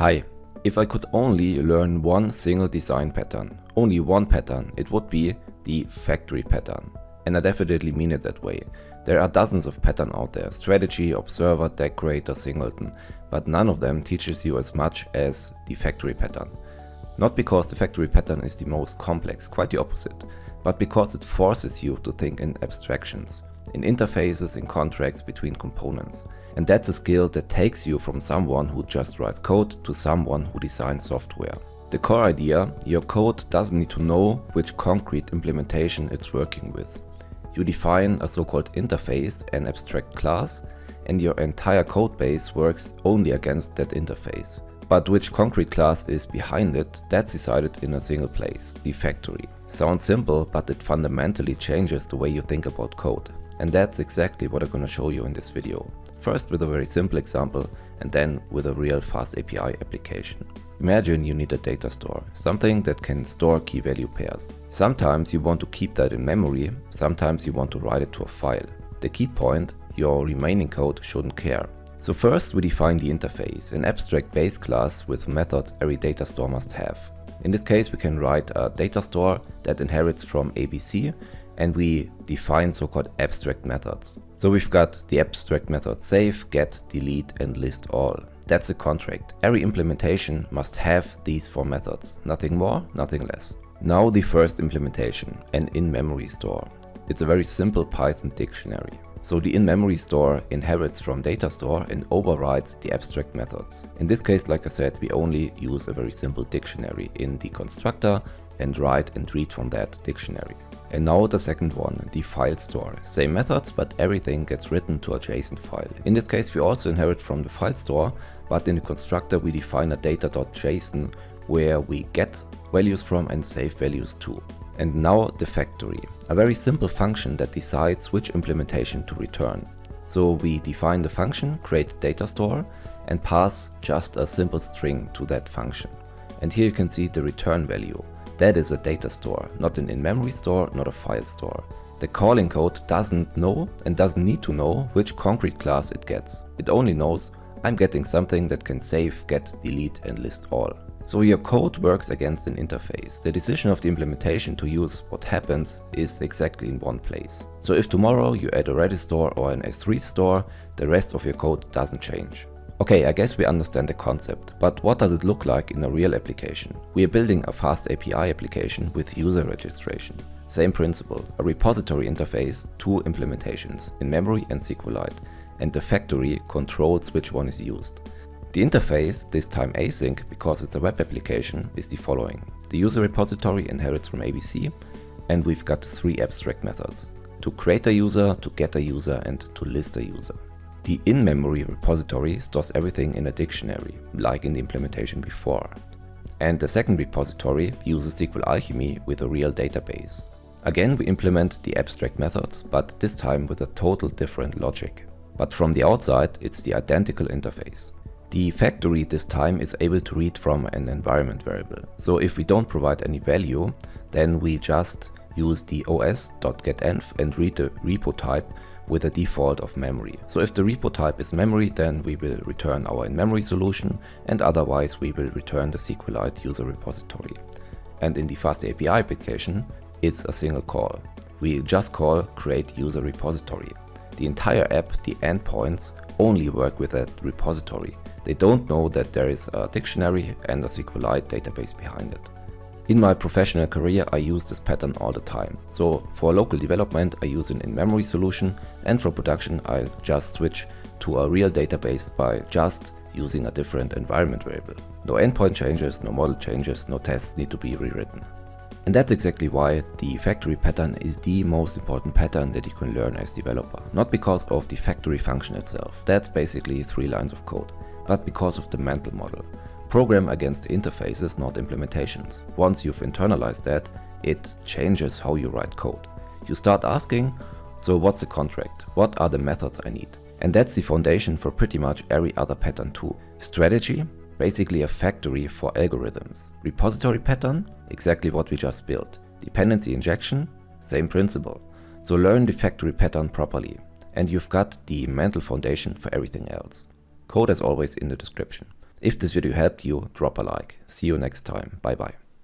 Hi, if I could only learn one single design pattern, only one pattern, it would be the factory pattern. And I definitely mean it that way. There are dozens of patterns out there, strategy, observer, decorator, singleton, but none of them teaches you as much as the factory pattern. Not because the factory pattern is the most complex, quite the opposite, but because it forces you to think in abstractions, in interfaces, in contracts between components. And that's a skill that takes you from someone who just writes code to someone who designs software. The core idea, your code doesn't need to know which concrete implementation it's working with. You define a so-called interface, an abstract class, and your entire code base works only against that interface. But which concrete class is behind it, that's decided in a single place, the factory. Sounds simple, but it fundamentally changes the way you think about code. And that's exactly what I'm going to show you in this video. First with a very simple example, and then with a real FastAPI application. Imagine you need a data store, something that can store key value pairs. Sometimes you want to keep that in memory, sometimes you want to write it to a file. The key point, your remaining code shouldn't care. So first we define the interface, an abstract base class with methods every data store must have. In this case we can write a data store that inherits from ABC, and we define so-called abstract methods. So we've got the abstract method save, get, delete and list all. That's a contract. Every implementation must have these four methods. Nothing more, nothing less. Now the first implementation, an in-memory store. It's a very simple Python dictionary. So the in-memory store inherits from DataStore and overrides the abstract methods. In this case, like I said, we only use a very simple dictionary in the constructor and write and read from that dictionary. And now the second one, the file store. Same methods, but everything gets written to a JSON file. In this case, we also inherit from the file store, but in the constructor we define a data.json where we get values from and save values to. And now the factory, a very simple function that decides which implementation to return. So we define the function, create data store, and pass just a simple string to that function. And here you can see the return value. That is a data store, not an in-memory store, not a file store. The calling code doesn't know and doesn't need to know which concrete class it gets. It only knows I'm getting something that can save, get, delete and list all. So your code works against an interface. The decision of the implementation to use what happens is exactly in one place. So if tomorrow you add a Redis store or an S3 store, the rest of your code doesn't change. Okay, I guess we understand the concept, but what does it look like in a real application? We are building a FastAPI application with user registration. Same principle, a repository interface, two implementations, in-memory and SQLite, and the factory controls which one is used. The interface, this time async because it's a web application, is the following. The user repository inherits from ABC, and we've got three abstract methods: to create a user, to get a user, and to list a user. The in-memory repository stores everything in a dictionary, like in the implementation before. And the second repository uses SQLAlchemy with a real database. Again, we implement the abstract methods, but this time with a total different logic. But from the outside, it's the identical interface. The factory this time is able to read from an environment variable. So if we don't provide any value, then we just use the os.getEnv and read the repo type with a default of memory. So if the repo type is memory, then we will return our in-memory solution, and otherwise we will return the SQLite user repository. And in the FastAPI application, it's a single call. We just call create user repository. The entire app, the endpoints, only work with that repository. They don't know that there is a dictionary and a SQLite database behind it. In my professional career, I use this pattern all the time. So for local development, I use an in-memory solution, and for production, I just switch to a real database by just using a different environment variable. No endpoint changes, no model changes, no tests need to be rewritten. And that's exactly why the factory pattern is the most important pattern that you can learn as developer. Not because of the factory function itself, that's basically 3 lines of code, but because of the mental model. Program against interfaces, not implementations. Once you've internalized that, it changes how you write code. You start asking, so what's the contract? What are the methods I need? And that's the foundation for pretty much every other pattern too. Strategy, basically a factory for algorithms. Repository pattern, exactly what we just built. Dependency injection, same principle. So learn the factory pattern properly, and you've got the mental foundation for everything else. Code as always in the description. If this video helped you, drop a like. See you next time. Bye bye.